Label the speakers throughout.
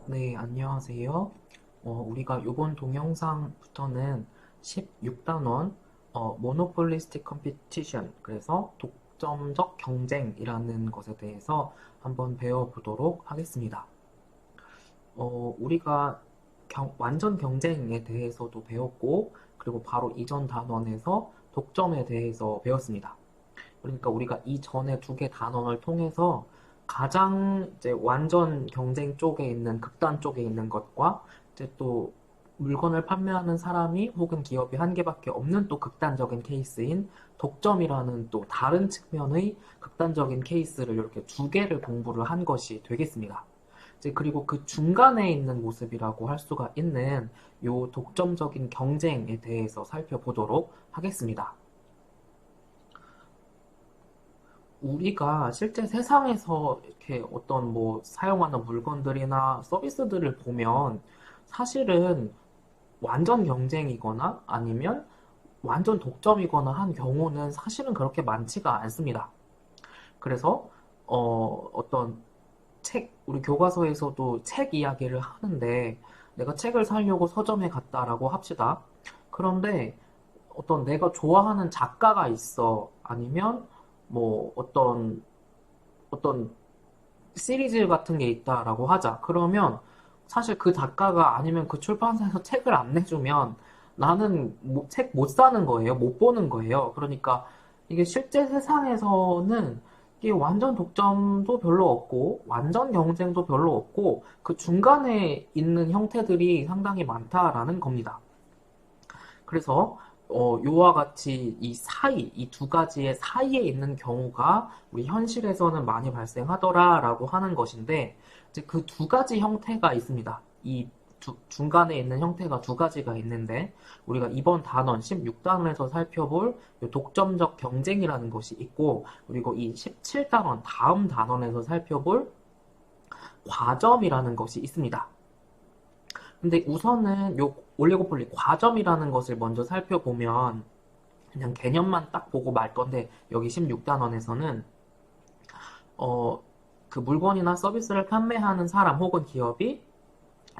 Speaker 1: 네, 안녕하세요. 우리가 이번 동영상부터는 16단원 모노폴리스틱 컴피티션, 그래서 독점적 경쟁이라는 것에 대해서 한번 배워보도록 하겠습니다. 우리가 완전 경쟁에 대해서도 배웠고, 그리고 바로 이전 단원에서 독점에 대해서 배웠습니다. 그러니까 우리가 이 전에 두 개 단원을 통해서 가장 이제 완전 경쟁 쪽에 있는 극단 쪽에 있는 것과 이제 또 물건을 판매하는 사람이 혹은 기업이 한 개밖에 없는 또 극단적인 케이스인 독점이라는 또 다른 측면의 극단적인 케이스를 이렇게 두 개를 공부를 한 것이 되겠습니다. 이제 그리고 그 중간에 있는 모습이라고 할 수가 있는 요 독점적인 경쟁에 대해서 살펴보도록 하겠습니다. 우리가 실제 세상에서 이렇게 어떤 뭐 사용하는 물건들이나 서비스들을 보면 사실은 완전 경쟁이거나 아니면 완전 독점이거나 한 경우는 사실은 그렇게 많지가 않습니다. 그래서 어떤 우리 교과서에서도 책 이야기를 하는데 내가 책을 사려고 서점에 갔다라고 합시다. 그런데 어떤 내가 좋아하는 작가가 있어. 아니면 뭐 어떤 시리즈 같은 게 있다라고 하자. 그러면 사실 그 작가가 아니면 그 출판사에서 책을 안 내주면 나는 책 못 사는 거예요. 못 보는 거예요. 그러니까 이게 실제 세상에서는 이게 완전 독점도 별로 없고 완전 경쟁도 별로 없고 그 중간에 있는 형태들이 상당히 많다라는 겁니다. 그래서 요와 같이 이 사이, 이 두 가지의 사이에 있는 경우가 우리 현실에서는 많이 발생하더라라고 하는 것인데, 이제 그 두 가지 형태가 있습니다. 이 중간에 있는 형태가 두 가지가 있는데, 우리가 이번 단원 16단원에서 살펴볼 요 독점적 경쟁이라는 것이 있고, 그리고 이 17단원 다음 단원에서 살펴볼 과점이라는 것이 있습니다. 근데 우선은 요 올리고폴리 과점이라는 것을 먼저 살펴보면 그냥 개념만 딱 보고 말 건데 여기 16단원에서는 어, 그 물건이나 서비스를 판매하는 사람 혹은 기업이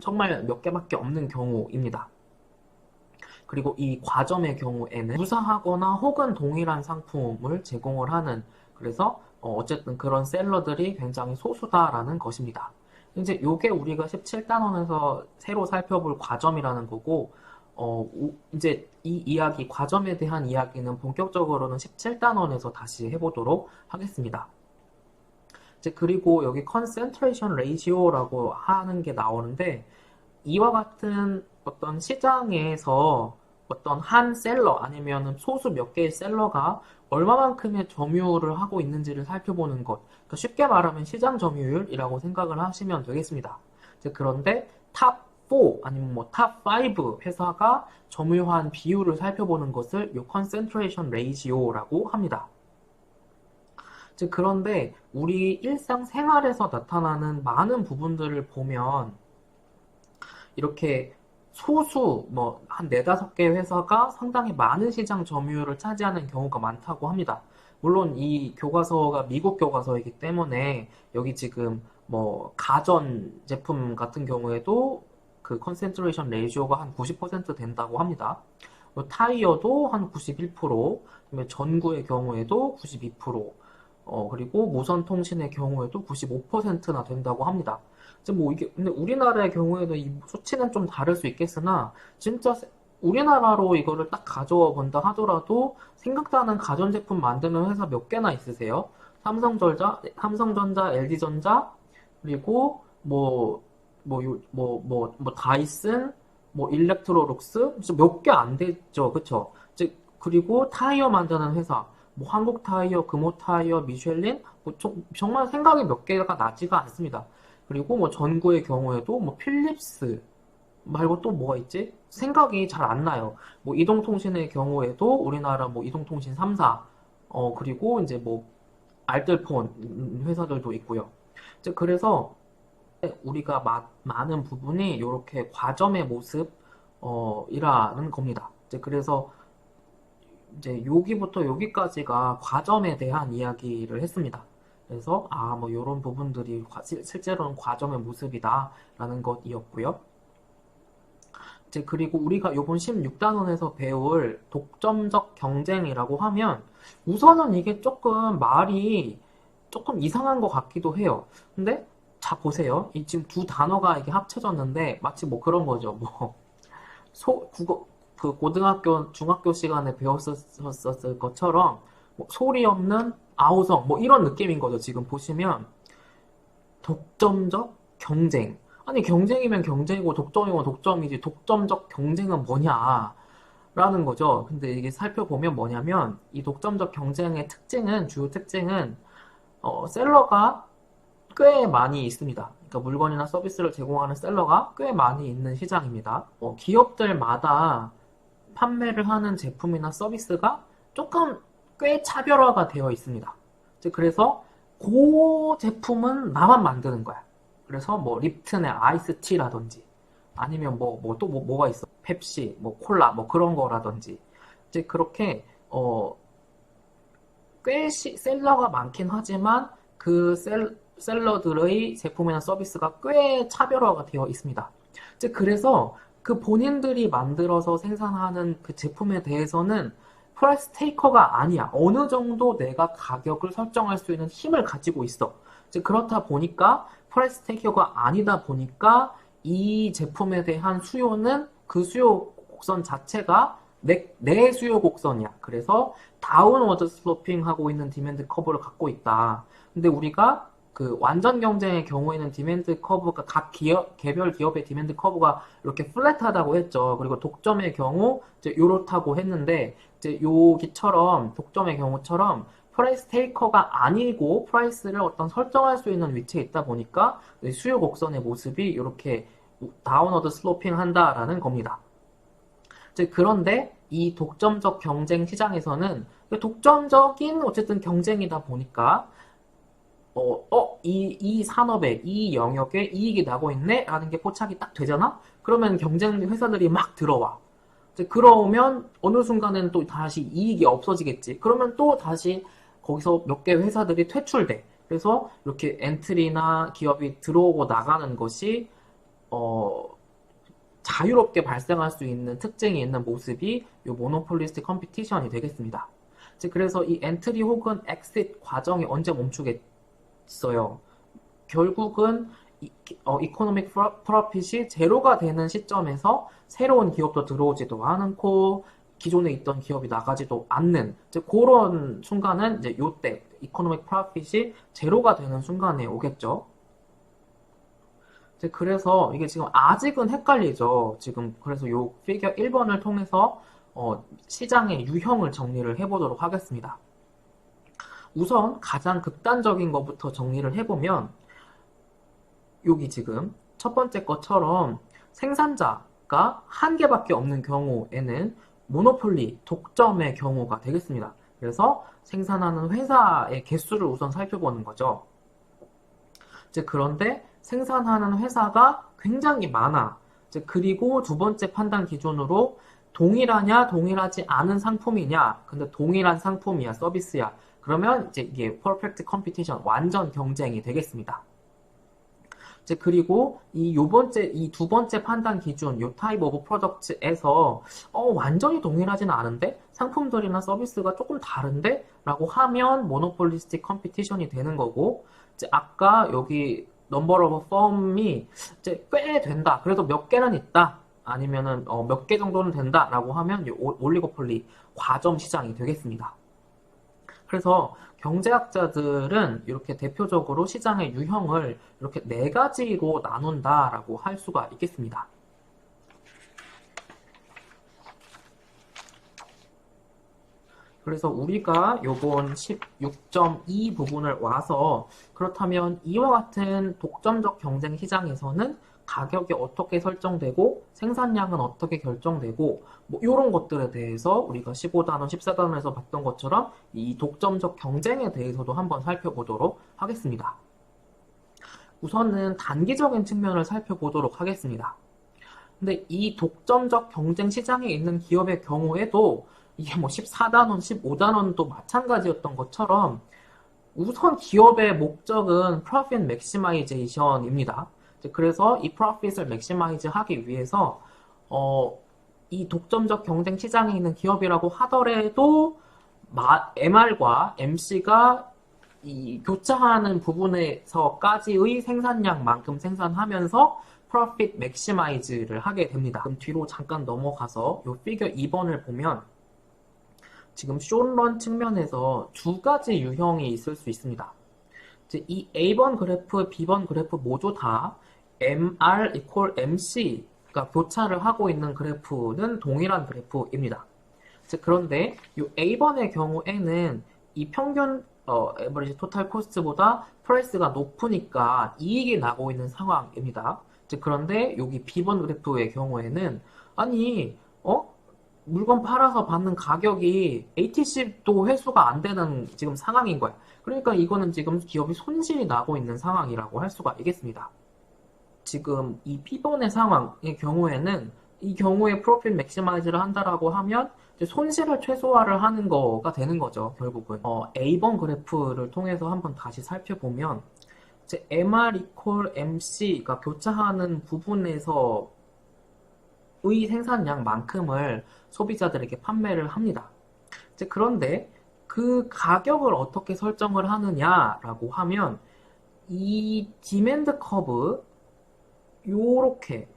Speaker 1: 정말 몇 개밖에 없는 경우입니다. 그리고 이 과점의 경우에는 유사하거나 혹은 동일한 상품을 제공을 하는 그래서 어쨌든 그런 셀러들이 굉장히 소수다라는 것입니다. 이제 요게 우리가 17단원에서 새로 살펴볼 과점이라는 거고 이제 이 이야기, 과점에 대한 이야기는 본격적으로는 17단원에서 다시 해보도록 하겠습니다. 이제 그리고 여기 concentration ratio라고 하는 게 나오는데 이와 같은 어떤 시장에서 어떤 한 셀러 아니면 소수 몇 개의 셀러가 얼마만큼의 점유율을 하고 있는지를 살펴보는 것. 그러니까 쉽게 말하면 시장 점유율이라고 생각을 하시면 되겠습니다. 그런데 탑 4 아니면 뭐 탑 5 회사가 점유한 비율을 살펴보는 것을 요 concentration ratio라고 합니다. 그런데 우리 일상생활에서 나타나는 많은 부분들을 보면 이렇게 소수 뭐 한 네다섯 개 회사가 상당히 많은 시장 점유율을 차지하는 경우가 많다고 합니다. 물론 이 교과서가 미국 교과서이기 때문에 여기 지금 뭐 가전 제품 같은 경우에도 그 컨센트레이션 레이지오가 한 90% 된다고 합니다. 타이어도 한 91%, 그다음에 전구의 경우에도 92%, 그리고 무선 통신의 경우에도 95%나 된다고 합니다. 이제 뭐 이게 근데 우리나라의 경우에는 이 수치는 좀 다를 수 있겠으나 진짜 우리나라로 이거를 딱 가져와 본다 하더라도 생각나는 가전제품 만드는 회사 몇 개나 있으세요? 삼성전자, LG전자, 그리고 다이슨, 뭐 일렉트로룩스, 몇 개 안 되죠, 그쵸? 즉 그리고 타이어 만드는 회사, 뭐 한국 타이어, 금호 타이어, 미쉐린, 뭐 정말 생각이 몇 개가 나지가 않습니다. 그리고 뭐 전구의 경우에도 뭐 필립스 말고 또 뭐가 있지? 생각이 잘 안 나요. 뭐 이동통신의 경우에도 우리나라 뭐 이동통신 3사, 그리고 이제 뭐 알뜰폰 회사들도 있고요. 이제 그래서 우리가 많은 부분이 이렇게 과점의 모습, 이라는 겁니다. 이제 그래서 이제 여기부터 여기까지가 과점에 대한 이야기를 했습니다. 그래서 뭐 이런 부분들이 실제로는 과정의 모습이다라는 것이었고요. 이제 그리고 우리가 요번 16단원에서 배울 독점적 경쟁이라고 하면 우선은 이게 조금 말이 조금 이상한 것 같기도 해요. 근데 자 보세요. 이 지금 두 단어가 이게 합쳐졌는데 마치 뭐 그런 거죠. 뭐 국어 그 고등학교 중학교 시간에 배웠었을 것처럼 뭐 소리 없는 아우성 뭐 이런 느낌인 거죠. 지금 보시면 독점적 경쟁. 아니, 경쟁이면 경쟁이고 독점이면 독점이지. 독점적 경쟁은 뭐냐? 라는 거죠. 근데 이게 살펴보면 뭐냐면, 이 독점적 경쟁의 특징은, 주요 특징은, 셀러가 꽤 많이 있습니다. 그러니까 물건이나 서비스를 제공하는 셀러가 꽤 많이 있는 시장입니다. 기업들마다 판매를 하는 제품이나 서비스가 조금 꽤 차별화가 되어 있습니다. 그래서 그 제품은 나만 만드는 거야. 그래서 뭐 립튼의 아이스티라든지 아니면 뭐가 있어? 펩시, 뭐 콜라, 뭐 그런 거라든지 이제 그렇게 꽤 셀러가 많긴 하지만 그 셀러들의 제품이나 서비스가 꽤 차별화가 되어 있습니다. 그래서 그 본인들이 만들어서 생산하는 그 제품에 대해서는 프라이스 테이커가 아니야. 어느 정도 내가 가격을 설정할 수 있는 힘을 가지고 있어. 그렇다 보니까 프라이스 테이커가 아니다 보니까 이 제품에 대한 수요는 그 수요 곡선 자체가 내 수요 곡선이야. 그래서 다운워드 슬로핑 하고 있는 디맨드 커브를 갖고 있다. 근데 우리가 그 완전 경쟁의 경우에는 디맨드 커브가 개별 기업의 디맨드 커브가 이렇게 플랫하다고 했죠. 그리고 독점의 경우 이제 요렇다고 했는데 이제 여기처럼 독점의 경우처럼 프라이스 테이커가 아니고 프라이스를 어떤 설정할 수 있는 위치에 있다 보니까 수요 곡선의 모습이 이렇게 다운워드 슬로핑 한다라는 겁니다. 그런데 이 독점적 경쟁 시장에서는 독점적인 어쨌든 경쟁이다 보니까 이 산업에, 이 영역에 이익이 나고 있네? 라는 게 포착이 딱 되잖아? 그러면 경쟁 회사들이 막 들어와. 그러면 어느 순간엔 또 다시 이익이 없어지겠지. 그러면 또 다시 거기서 몇 개 회사들이 퇴출돼. 그래서 이렇게 엔트리나 기업이 들어오고 나가는 것이, 자유롭게 발생할 수 있는 특징이 있는 모습이 이 모노폴리스틱 컴피티션이 되겠습니다. 그래서 이 엔트리 혹은 엑싯 과정이 언제 멈추겠어요? 결국은 이코노믹 프로핏이 제로가 되는 시점에서 새로운 기업도 들어오지도 않고 기존에 있던 기업이 나가지도 않는 그런 순간은 이제 요때 이코노믹 프로핏이 제로가 되는 순간에 오겠죠. 그래서 이게 지금 아직은 헷갈리죠. 지금 그래서 요 피겨 1번을 통해서 시장의 유형을 정리를 해보도록 하겠습니다. 우선 가장 극단적인 것부터 정리를 해보면 여기 지금 첫 번째 것처럼 생산자가 한 개밖에 없는 경우에는 모노폴리, 독점의 경우가 되겠습니다. 그래서 생산하는 회사의 개수를 우선 살펴보는 거죠. 그런데 생산하는 회사가 굉장히 많아. 그리고 두 번째 판단 기준으로 동일하냐, 동일하지 않은 상품이냐. 근데 동일한 상품이야, 서비스야. 그러면 이제 이게 퍼펙트 컴피티션, 완전 경쟁이 되겠습니다. 그리고 이 두 번째 판단 기준, 요 타입 오브 프로덕트에서 완전히 동일하지는 않은데 상품들이나 서비스가 조금 다른데? 라고 하면 모노폴리스틱 컴피티션이 되는 거고 아까 여기 넘버 오브 펌이 꽤 된다. 그래도 몇 개는 있다. 아니면은 몇 개 정도는 된다. 라고 하면 올리고폴리 과점 시장이 되겠습니다. 그래서 경제학자들은 이렇게 대표적으로 시장의 유형을 이렇게 네 가지로 나눈다라고 할 수가 있겠습니다. 그래서 우리가 요번 16.2 부분을 와서 그렇다면 이와 같은 독점적 경쟁 시장에서는 가격이 어떻게 설정되고 생산량은 어떻게 결정되고 뭐 이런 것들에 대해서 우리가 15단원, 14단원에서 봤던 것처럼 이 독점적 경쟁에 대해서도 한번 살펴보도록 하겠습니다. 우선은 단기적인 측면을 살펴보도록 하겠습니다. 근데 이 독점적 경쟁 시장에 있는 기업의 경우에도 이게 뭐 14단원, 15단원도 마찬가지였던 것처럼 우선 기업의 목적은 profit maximization입니다. 그래서 이 profit을 maximize 하기 위해서 어, 이 독점적 경쟁 시장에 있는 기업이라고 하더라도 MR과 MC가 이 교차하는 부분에서까지의 생산량만큼 생산하면서 profit maximize를 하게 됩니다. 그럼 뒤로 잠깐 넘어가서 이 피겨 2번을 보면 지금 숏런 측면에서 두 가지 유형이 있을 수 있습니다. 이제 이 A번 그래프, B번 그래프 모두 다 MR equal MC가 교차를 하고 있는 그래프는 동일한 그래프입니다. 그런데 이 A번의 경우에는 이 평균 에버리지 토탈 코스트보다 프라이스가 높으니까 이익이 나고 있는 상황입니다. 그런데 여기 B번 그래프의 경우에는 아니 물건 팔아서 받는 가격이 ATC도 회수가 안 되는 지금 상황인 거야. 그러니까 이거는 지금 기업이 손실이 나고 있는 상황이라고 할 수가 있겠습니다. 지금 이 B번의 상황의 경우에는 이 경우에 프로필 맥시마이즈를 한다라고 하면 이제 손실을 최소화를 하는 거가 되는 거죠, 결국은. A번 그래프를 통해서 한번 다시 살펴보면 이제 MR equal MC가 교차하는 부분에서 의 생산량만큼을 소비자들에게 판매를 합니다. 이제 그런데 그 가격을 어떻게 설정을 하느냐라고 하면 이 디맨드 커브 요렇게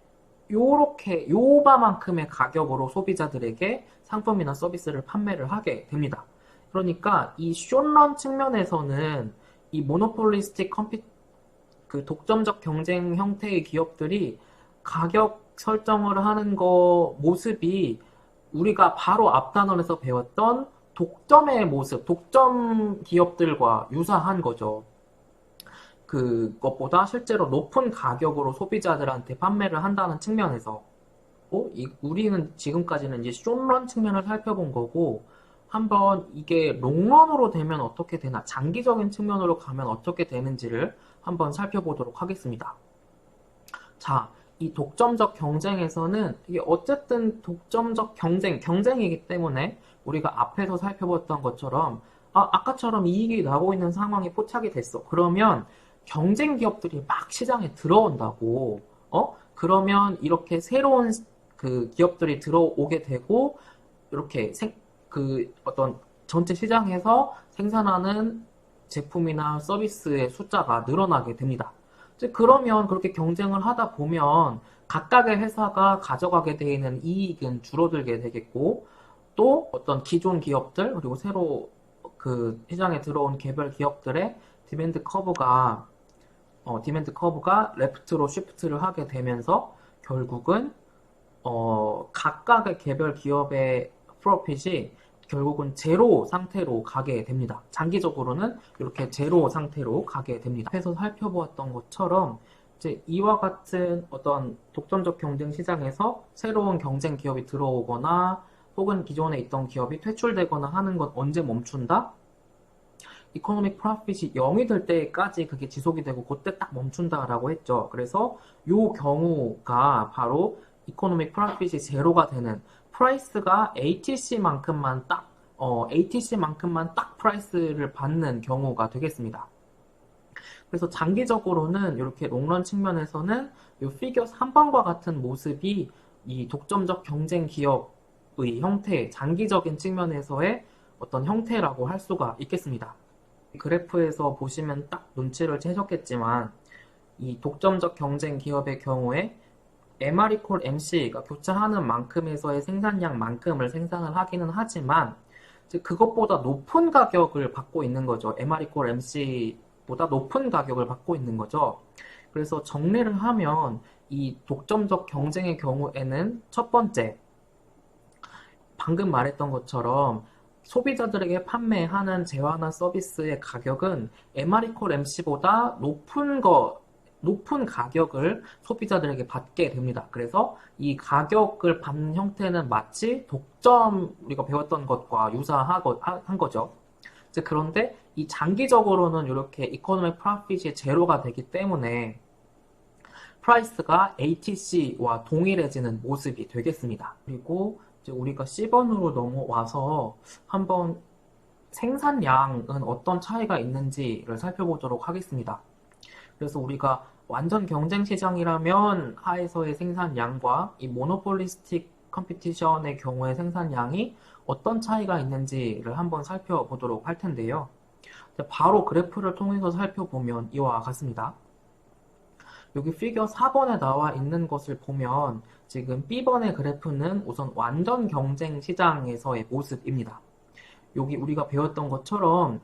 Speaker 1: 요바만큼의 가격으로 소비자들에게 상품이나 서비스를 판매를 하게 됩니다. 그러니까 이 숏런 측면에서는 이 모노폴리스틱 그 독점적 경쟁 형태의 기업들이 가격 설정을 하는 거 모습이 우리가 바로 앞 단원에서 배웠던 독점의 모습, 독점 기업들과 유사한 거죠. 그것보다 실제로 높은 가격으로 소비자들한테 판매를 한다는 측면에서 우리는 지금까지는 이제 숏런 측면을 살펴본 거고 한번 이게 롱런으로 되면 어떻게 되나 장기적인 측면으로 가면 어떻게 되는지를 한번 살펴보도록 하겠습니다. 자, 이 독점적 경쟁에서는 이게 어쨌든 독점적 경쟁이기 때문에 우리가 앞에서 살펴봤던 것처럼 아까처럼 이익이 나고 있는 상황이 포착이 됐어. 그러면 경쟁 기업들이 막 시장에 들어온다고. 그러면 이렇게 새로운 그 기업들이 들어오게 되고 이렇게 어떤 전체 시장에서 생산하는 제품이나 서비스의 숫자가 늘어나게 됩니다. 그러면 그렇게 경쟁을 하다 보면 각각의 회사가 가져가게 되는 이익은 줄어들게 되겠고 또 어떤 기존 기업들 그리고 새로 그 시장에 들어온 개별 기업들의 디맨드 커브가 레프트로 쉬프트를 하게 되면서 결국은 각각의 개별 기업의 프로핏이 결국은 제로 상태로 가게 됩니다. 장기적으로는 이렇게 제로 상태로 가게 됩니다. 앞에서 살펴보았던 것처럼 이제 이와 같은 어떤 독점적 경쟁 시장에서 새로운 경쟁 기업이 들어오거나 혹은 기존에 있던 기업이 퇴출되거나 하는 건 언제 멈춘다? 이코노믹 프로핏이 0이 될 때까지 그게 지속이 되고 그때 딱 멈춘다라고 했죠. 그래서 이 경우가 바로 이코노믹 프로핏이 제로가 되는 프라이스가 ATC만큼만 딱 프라이스를 받는 경우가 되겠습니다. 그래서 장기적으로는 이렇게 롱런 측면에서는 이 피겨 3번과 같은 모습이 이 독점적 경쟁 기업의 형태, 장기적인 측면에서의 어떤 형태라고 할 수가 있겠습니다. 그래프에서 보시면 딱 눈치를 채셨겠지만 이 독점적 경쟁 기업의 경우에 MR equal MC가 교차하는 만큼에서의 생산량만큼을 생산을 하기는 하지만 그것보다 높은 가격을 받고 있는 거죠. MR equal MC보다 높은 가격을 받고 있는 거죠. 그래서 정리를 하면 이 독점적 경쟁의 경우에는 첫 번째 방금 말했던 것처럼 소비자들에게 판매하는 재화나 서비스의 가격은 MR equal MC보다 높은 가격을 소비자들에게 받게 됩니다. 그래서 이 가격을 받는 형태는 마치 우리가 배웠던 것과 유사한 거죠. 그런데 이 장기적으로는 이렇게 이코노믹 프로핏이 제로가 되기 때문에 프라이스가 ATC와 동일해지는 모습이 되겠습니다. 그리고 이제 우리가 C번으로 넘어와서 한번 생산량은 어떤 차이가 있는지를 살펴보도록 하겠습니다. 그래서 우리가 완전 경쟁 시장이라면 하에서의 생산량과 이 모노폴리스틱 컴피티션의 경우의 생산량이 어떤 차이가 있는지를 한번 살펴보도록 할 텐데요. 바로 그래프를 통해서 살펴보면 이와 같습니다. 여기 피겨 4번에 나와 있는 것을 보면 지금 B번의 그래프는 우선 완전 경쟁 시장에서의 모습입니다. 여기 우리가 배웠던 것처럼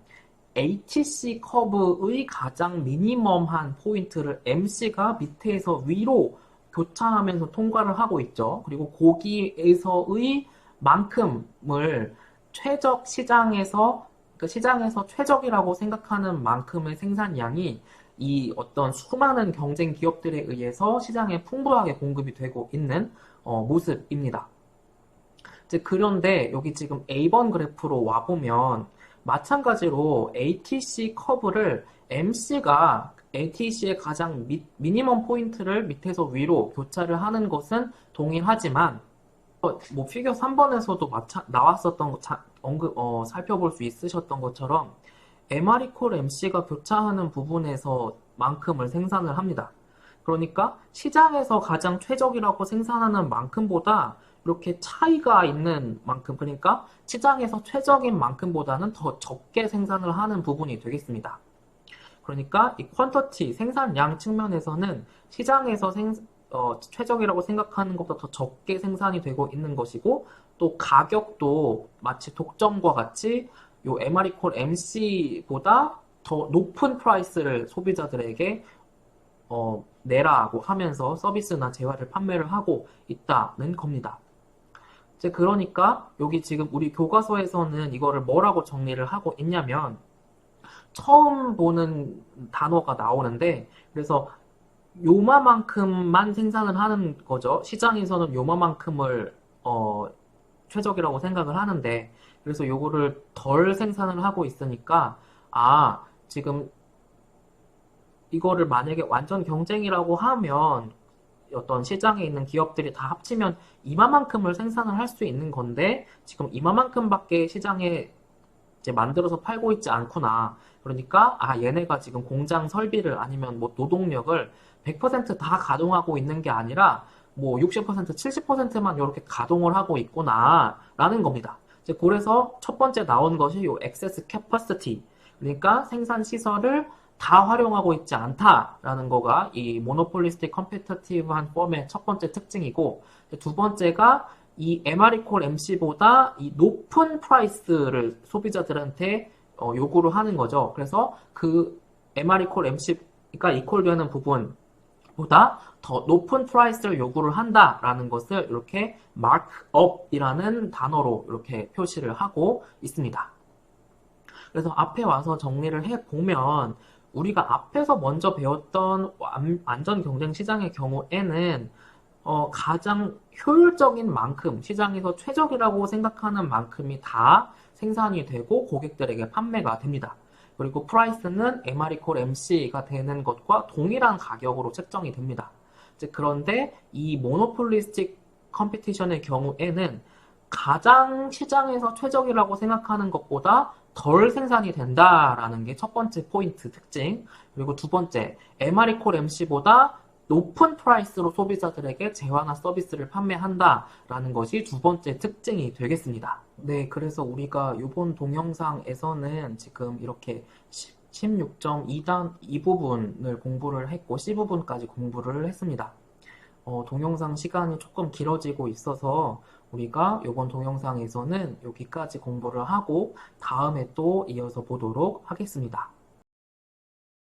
Speaker 1: HC 커브의 가장 미니멈한 포인트를 MC가 밑에서 위로 교차하면서 통과를 하고 있죠. 그리고 거기에서의 만큼을 최적 시장에서 그 시장에서 최적이라고 생각하는 만큼의 생산량이 이 어떤 수많은 경쟁 기업들에 의해서 시장에 풍부하게 공급이 되고 있는 모습입니다. 그런데 여기 지금 A번 그래프로 와보면 마찬가지로 ATC 커브를 MC가 ATC의 가장 미니멈 포인트를 밑에서 위로 교차를 하는 것은 동일하지만 뭐 피겨 3번에서도 나왔었던 살펴볼 수 있으셨던 것처럼 MR MC가 교차하는 부분에서 만큼을 생산을 합니다. 그러니까 시장에서 가장 최적이라고 생산하는 만큼보다 이렇게 차이가 있는 만큼, 그러니까 시장에서 최적인 만큼보다는 더 적게 생산을 하는 부분이 되겠습니다. 그러니까 이 퀀터티, 생산량 측면에서는 시장에서 최적이라고 생각하는 것보다 더 적게 생산이 되고 있는 것이고, 또 가격도 마치 독점과 같이 요 MR MC보다 더 높은 프라이스를 소비자들에게 내라고 하면서 서비스나 재화를 판매를 하고 있다는 겁니다. 그러니까 여기 지금 우리 교과서에서는 이거를 뭐라고 정리를 하고 있냐면 처음 보는 단어가 나오는데 그래서 요마만큼만 생산을 하는 거죠. 시장에서는 요마만큼을 최적이라고 생각을 하는데 그래서 요거를 덜 생산을 하고 있으니까 지금 이거를 만약에 완전 경쟁이라고 하면 어떤 시장에 있는 기업들이 다 합치면 이만큼을 생산을 할 수 있는 건데 지금 이만큼밖에 시장에 이제 만들어서 팔고 있지 않구나. 그러니까 얘네가 지금 공장 설비를 아니면 뭐 노동력을 100%다 가동하고 있는 게 아니라 뭐 60%, 70%만 이렇게 가동을 하고 있구나라는 겁니다. 그래서 첫 번째 나온 것이 요 excess capacity. 그러니까 생산 시설을 다 활용하고 있지 않다라는 거가 이 모노폴리스틱 컴피터티브한 펌의 첫 번째 특징이고 두 번째가 이 MR MC보다 이 높은 프라이스를 소비자들한테 요구를 하는 거죠. 그래서 그 MR MC가 이퀄되는 부분보다 더 높은 프라이스를 요구를 한다라는 것을 이렇게 markup이라는 단어로 이렇게 표시를 하고 있습니다. 그래서 앞에 와서 정리를 해보면 우리가 앞에서 먼저 배웠던 완전 경쟁 시장의 경우에는 가장 효율적인 만큼, 시장에서 최적이라고 생각하는 만큼이 다 생산이 되고 고객들에게 판매가 됩니다. 그리고 프라이스는 MR MC가 되는 것과 동일한 가격으로 책정이 됩니다. 그런데 이 모노폴리스틱 컴피티션의 경우에는 가장 시장에서 최적이라고 생각하는 것보다 덜 생산이 된다라는 게 첫 번째 포인트 특징. 그리고 두 번째, MR MC보다 높은 프라이스로 소비자들에게 재화나 서비스를 판매한다라는 것이 두 번째 특징이 되겠습니다. 네, 그래서 우리가 이번 동영상에서는 지금 이렇게 16.2단 이 부분을 공부를 했고 C부분까지 공부를 했습니다. 동영상 시간이 조금 길어지고 있어서 우리가 이번 동영상에서는 여기까지 공부를 하고 다음에 또 이어서 보도록 하겠습니다.